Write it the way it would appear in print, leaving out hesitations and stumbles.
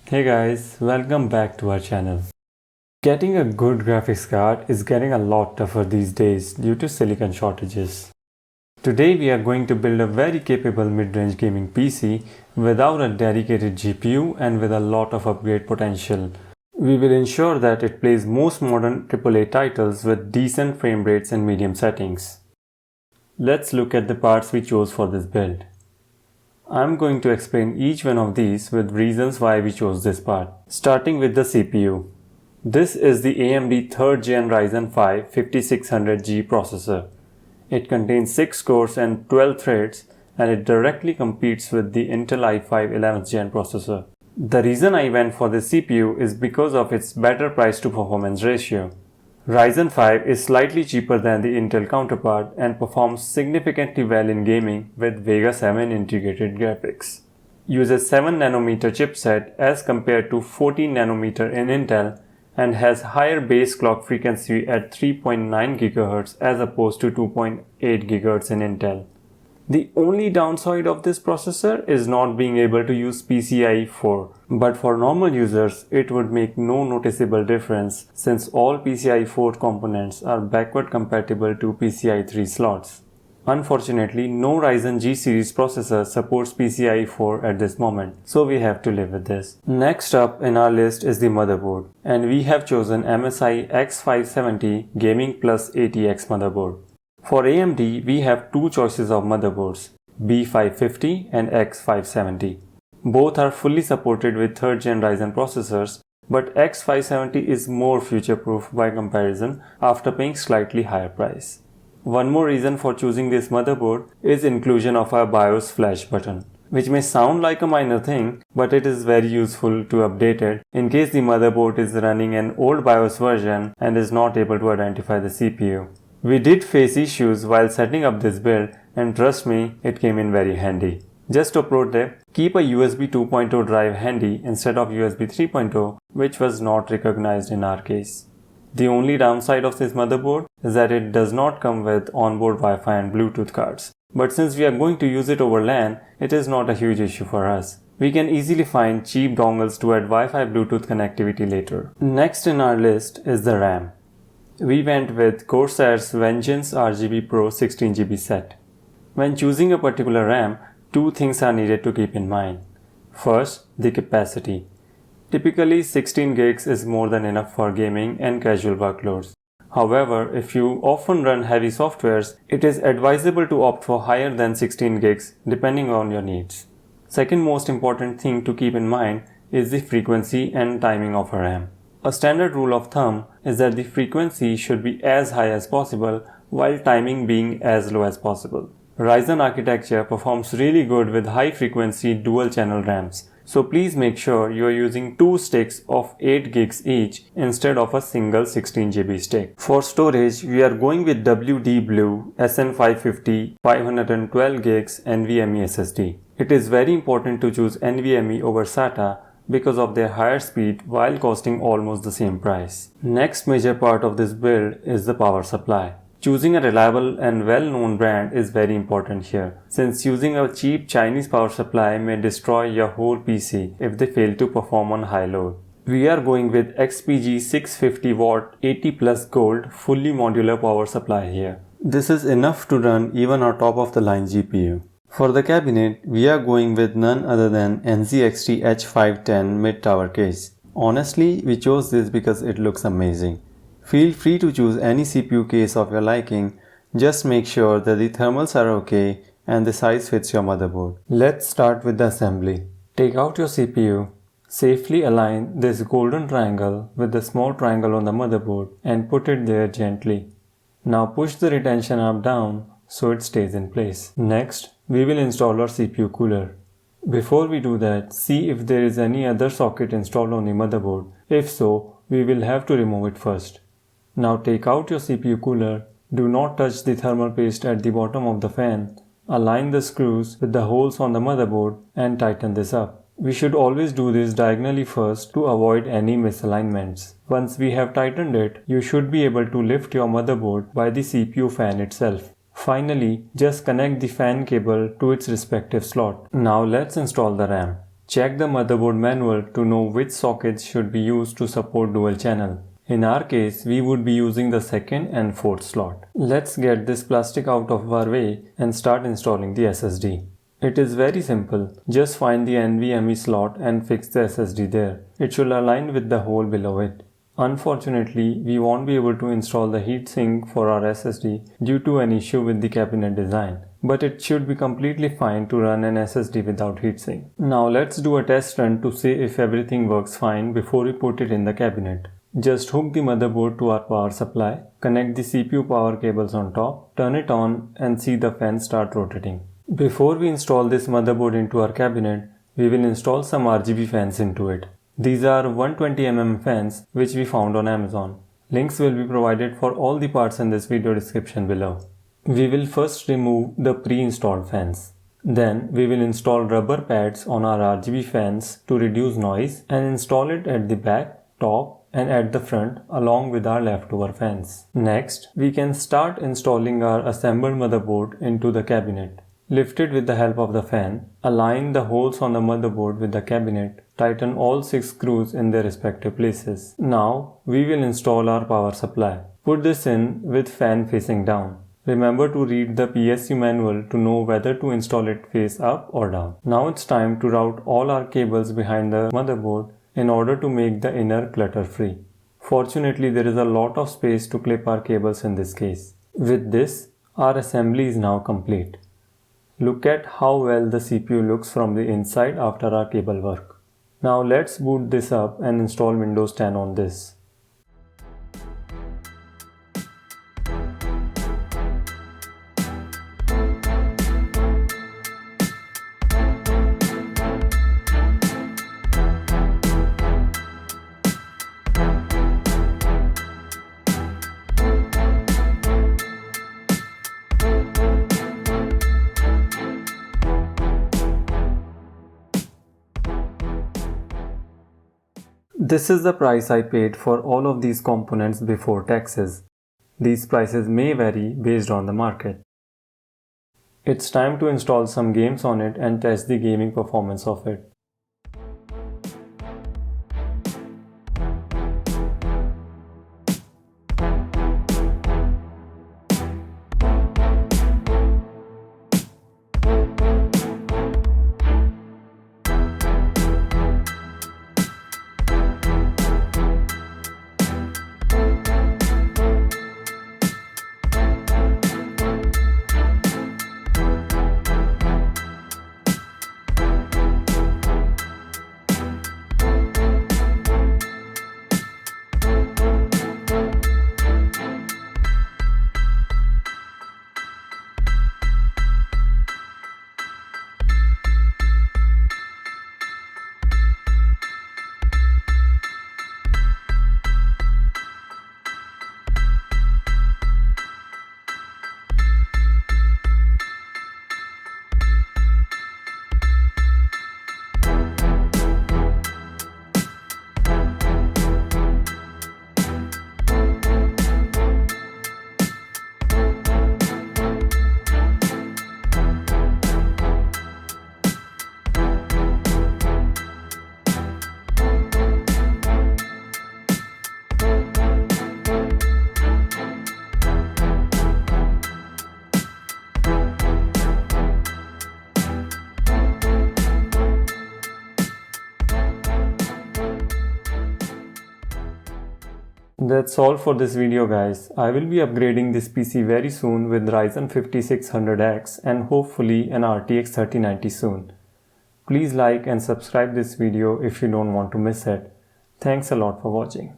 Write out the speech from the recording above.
Hey guys, welcome back to our channel. Getting a good graphics card is getting a lot tougher these days due to silicon shortages. Today we are going to build a very capable mid-range gaming PC without a dedicated GPU and with a lot of upgrade potential. We will ensure that it plays most modern AAA titles with decent frame rates and medium settings. Let's look at the parts we chose for this build. I'm going to explain each one of these with reasons why we chose this part. Starting with the CPU. This is the AMD 3rd Gen Ryzen 5 5600G processor. It contains 6 cores and 12 threads, and it directly competes with the Intel i5 11th Gen processor. The reason I went for this CPU is because of its better price to performance ratio. Ryzen 5 is slightly cheaper than the Intel counterpart and performs significantly well in gaming with Vega 7 integrated graphics. Uses 7nm chipset as compared to 14nm in Intel and has higher base clock frequency at 3.9 GHz as opposed to 2.8 GHz in Intel. The only downside of this processor is not being able to use PCIe 4, but for normal users it would make no noticeable difference since all PCIe 4 components are backward compatible to PCIe 3 slots. Unfortunately, no Ryzen G series processor supports PCIe 4 at this moment, so we have to live with this. Next up in our list is the motherboard, and we have chosen MSI X570 Gaming Plus ATX motherboard. For AMD, we have two choices of motherboards, B550 and X570. Both are fully supported with 3rd Gen Ryzen processors, but X570 is more future-proof by comparison after paying slightly higher price. One more reason for choosing this motherboard is inclusion of a BIOS flash button, which may sound like a minor thing, but it is very useful to update it in case the motherboard is running an old BIOS version and is not able to identify the CPU. We did face issues while setting up this build, and trust me, it came in very handy. Just a pro tip, keep a USB 2.0 drive handy instead of USB 3.0, which was not recognized in our case. The only downside of this motherboard is that it does not come with onboard Wi-Fi and Bluetooth cards. But since we are going to use it over LAN, it is not a huge issue for us. We can easily find cheap dongles to add Wi-Fi Bluetooth connectivity later. Next in our list is the RAM. We went with Corsair's Vengeance RGB Pro 16GB set. When choosing a particular RAM, two things are needed to keep in mind. First, the capacity. Typically 16 gigs is more than enough for gaming and casual workloads. However, if you often run heavy softwares, it is advisable to opt for higher than 16 gigs depending on your needs. Second most important thing to keep in mind is the frequency and timing of a RAM. A standard rule of thumb is that the frequency should be as high as possible while timing being as low as possible. Ryzen architecture performs really good with high frequency dual channel RAMs, so please make sure you are using two sticks of 8 gigs each instead of a single 16GB stick. For storage, we are going with WD Blue SN550 512 gigs NVMe SSD. It is very important to choose NVMe over SATA because of their higher speed while costing almost the same price. Next major part of this build is the power supply. Choosing a reliable and well-known brand is very important here, since using a cheap Chinese power supply may destroy your whole PC if they fail to perform on high load. We are going with XPG 650W 80 Plus Gold fully modular power supply here. This is enough to run even our top-of-the-line GPU. For the cabinet, we are going with none other than NZXT H510 mid-tower case. Honestly, we chose this because it looks amazing. Feel free to choose any CPU case of your liking, just make sure that the thermals are okay and the size fits your motherboard. Let's start with the assembly. Take out your CPU, safely align this golden triangle with the small triangle on the motherboard and put it there gently. Now push the retention arm down so it stays in place. Next, we will install our CPU cooler. Before we do that, see if there is any other socket installed on the motherboard. If so, we will have to remove it first. Now take out your CPU cooler. Do not touch the thermal paste at the bottom of the fan. Align the screws with the holes on the motherboard and tighten this up. We should always do this diagonally first to avoid any misalignments. Once we have tightened it, you should be able to lift your motherboard by the CPU fan itself. Finally, just connect the fan cable to its respective slot. Now let's install the RAM. Check the motherboard manual to know which sockets should be used to support dual channel. In our case, we would be using the second and fourth slot. Let's get this plastic out of our way and start installing the SSD. It is very simple. Just find the NVMe slot and fix the SSD there. It should align with the hole below it. Unfortunately, we won't be able to install the heatsink for our SSD due to an issue with the cabinet design. But it should be completely fine to run an SSD without heatsink. Now let's do a test run to see if everything works fine before we put it in the cabinet. Just hook the motherboard to our power supply, connect the CPU power cables on top, turn it on and see the fan start rotating. Before we install this motherboard into our cabinet, we will install some RGB fans into it. These are 120mm fans which we found on Amazon. Links will be provided for all the parts in this video description below. We will first remove the pre-installed fans. Then we will install rubber pads on our RGB fans to reduce noise and install it at the back, top and at the front along with our leftover fans. Next, we can start installing our assembled motherboard into the cabinet. Lift it with the help of the fan, align the holes on the motherboard with the cabinet, tighten all 6 screws in their respective places. Now, we will install our power supply. Put this in with fan facing down. Remember to read the PSU manual to know whether to install it face up or down. Now it's time to route all our cables behind the motherboard in order to make the inner clutter free. Fortunately, there is a lot of space to clip our cables in this case. With this, our assembly is now complete. Look at how well the CPU looks from the inside after our cable work. Now let's boot this up and install Windows 10 on this. This is the price I paid for all of these components before taxes. These prices may vary based on the market. It's time to install some games on it and test the gaming performance of it. That's all for this video guys. I will be upgrading this PC very soon with Ryzen 5600X and hopefully an RTX 3090 soon. Please like and subscribe this video if you don't want to miss it. Thanks a lot for watching.